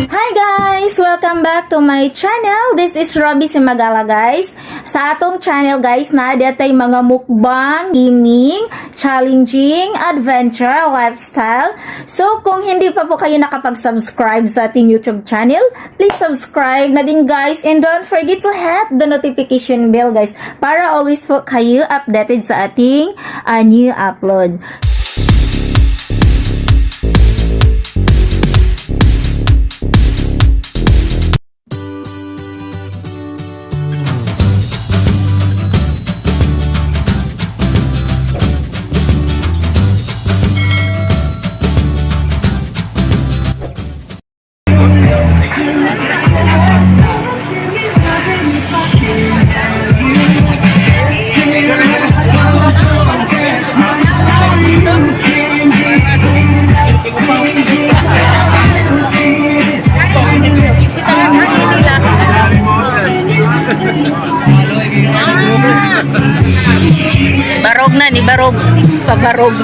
Hi guys! Welcome back to my channel. This is Robby Simagala guys. Sa atong channel guys na datay mga mukbang, gaming, challenging, adventure, lifestyle. So kung hindi pa po kayo nakapag-subscribe sa ating YouTube channel, please subscribe na din guys, and don't forget to hit the notification bell guys para always po kayo updated sa ating new upload. Barog na ni barog, pabarog.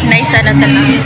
Naisa na talaga.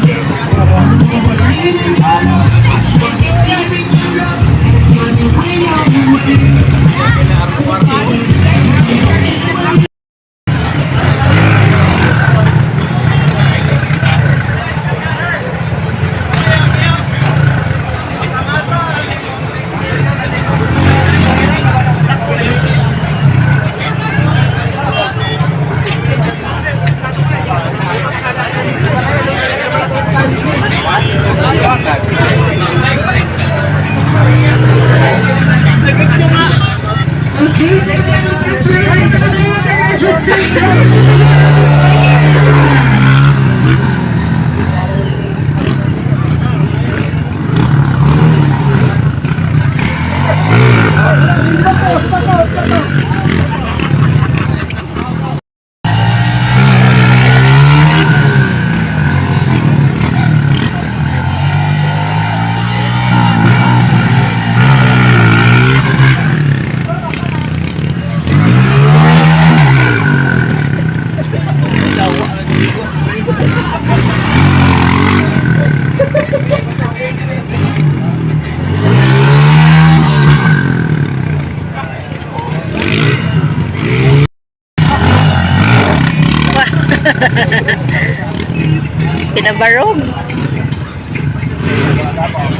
Pinabarog.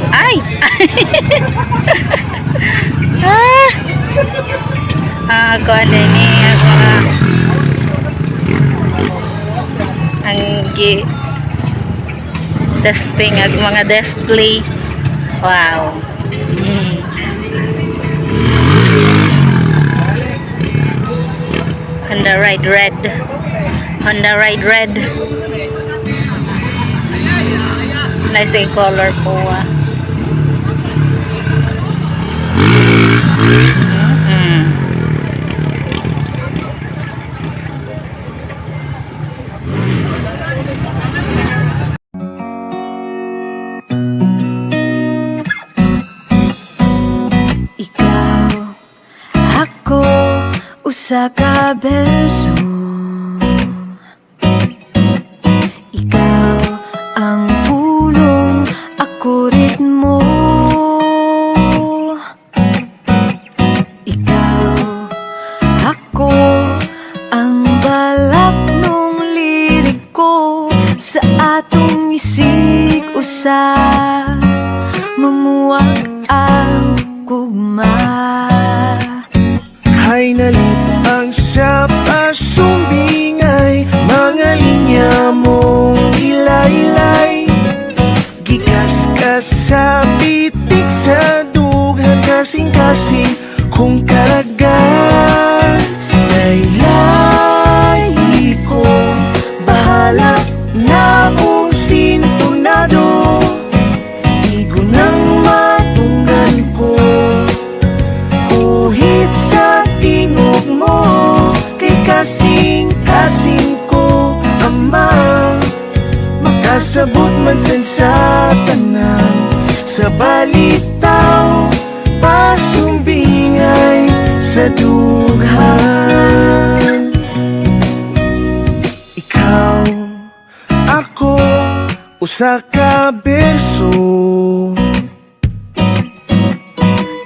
Ay! Ako ano ni ako ang testing ang mga display. Wow. Honda Ride Red. Honda Ride Red. Nice in color po. Ikaw, ako, usa ka beso. Ikaw ang pulong, ako ritmo. Ikaw, ako ang balak nung liriko sa atong isig usa. Mamuwag ang kugma. Hay nalit ang siya paso Sabot man sa tanan, sa balitaw, pasumbingay sa dughan. Ikaw, ako, usa ka berso.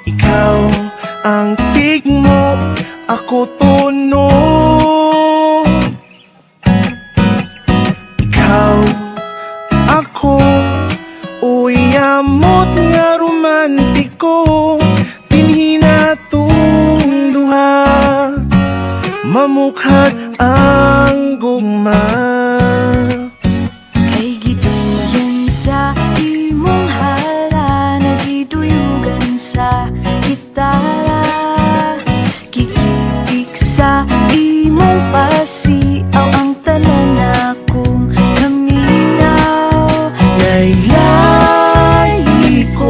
Ikaw ang tigmo, ako tono. Ikaw, ako, uyamot nga romantiko. Pinhinatong duha, mamukhag ang gugma. Kay giduyan sa imong hala, nagiduyugan sa gitara. Kikitik sa imong pasiaw, ang tanan akong naminaw. Nayayi ko,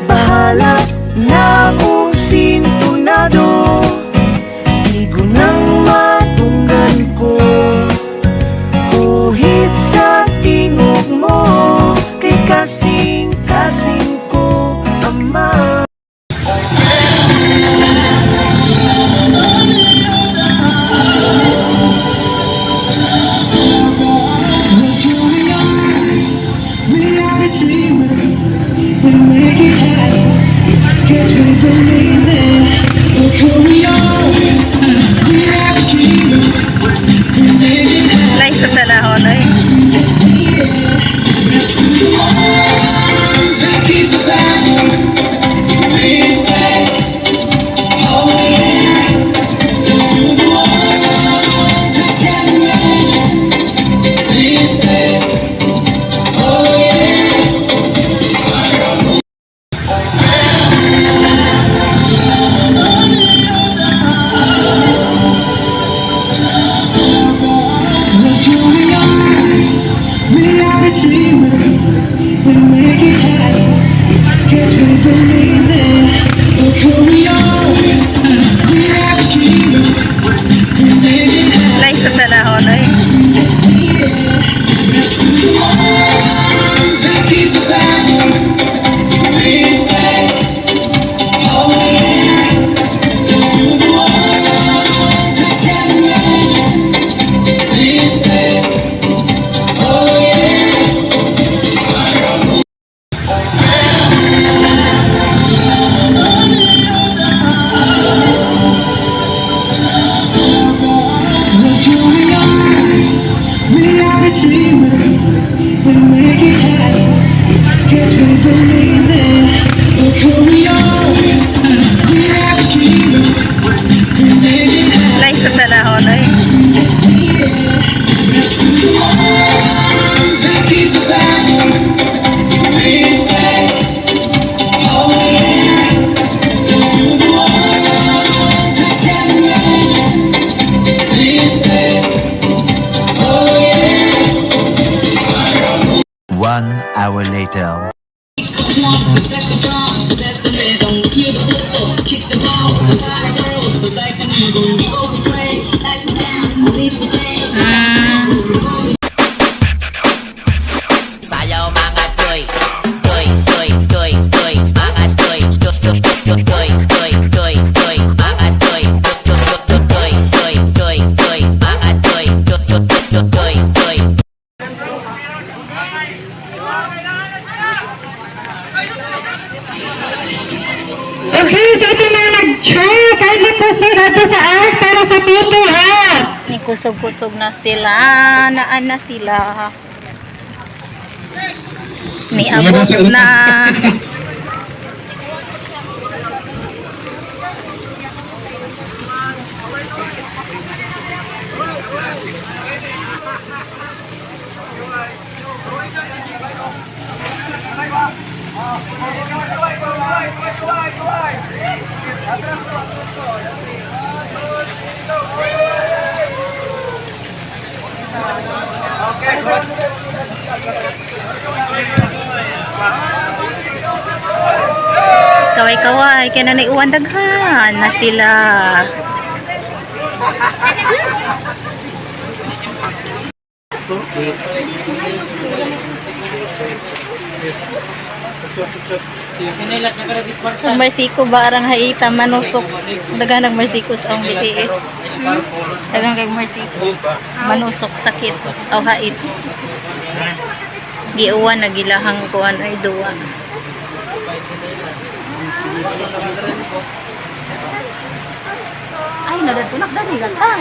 bahala na kung sintonado. Igo nang matunggan ko, kuhit sa tingog mo. Kay kasing-kasing ko, ama. Nice sa panahon ay. Nice sa panahon ay. Nice sa panahon ay. One hour later. Sayaw mga toy, toy, toy, toy, toy, mga toy, toy, toy, toy, toy, toy, toy, toy, mga toy, toy, toy, toy, toy, toy, toy, mga toy, toy, toy, toy, toy. Okay, sa ating mga nag-try, kindly proceed natin sa art para sa photo hat. Kusog-kusog na sila. Naan na sila. Niabot na. Kaway-kaway, kaya na naiuwan daghan na sila. Ang Mersiko ba arang haita manusok dagan ng Mersiko sa ang BTS. Dagan kay Mersiko manusok sakit o hait. Giuwan na gilahang kuan ay duwa. Ay nadatunak dali gata.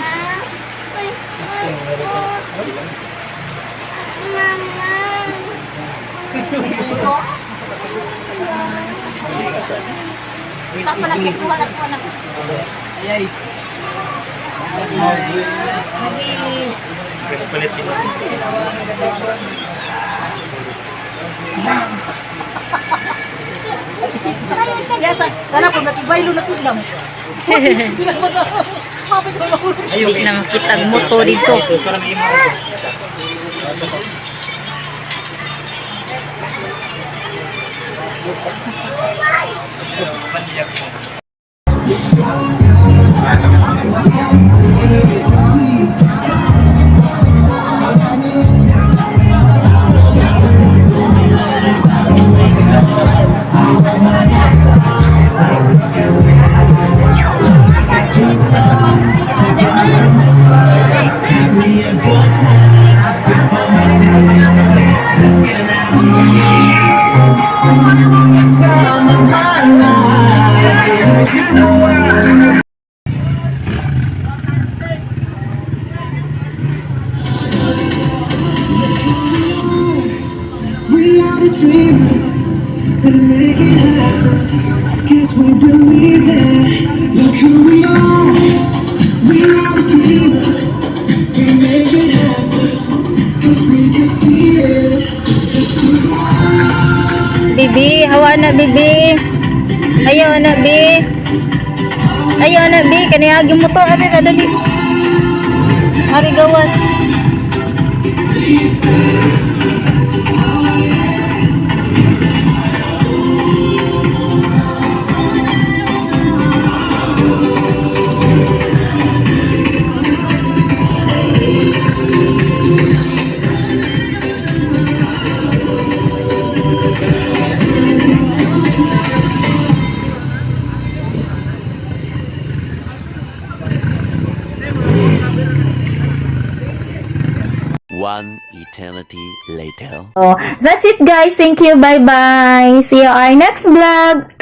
Sana po natibay lo na tulam. Di na makita ang moto dito. We are the dreamers, we make it happen. Guess we believe it. Look who we are. We are the dreamers, we make it happen. Cause we can see it. Just to Bibi, hawa na bibi. Ayaw na bi. Ayaw na bi. Kaniyagi motor. Ari na dali. Ari gawas. One eternity later. So, that's it guys. Thank you. Bye-bye. See you our next vlog.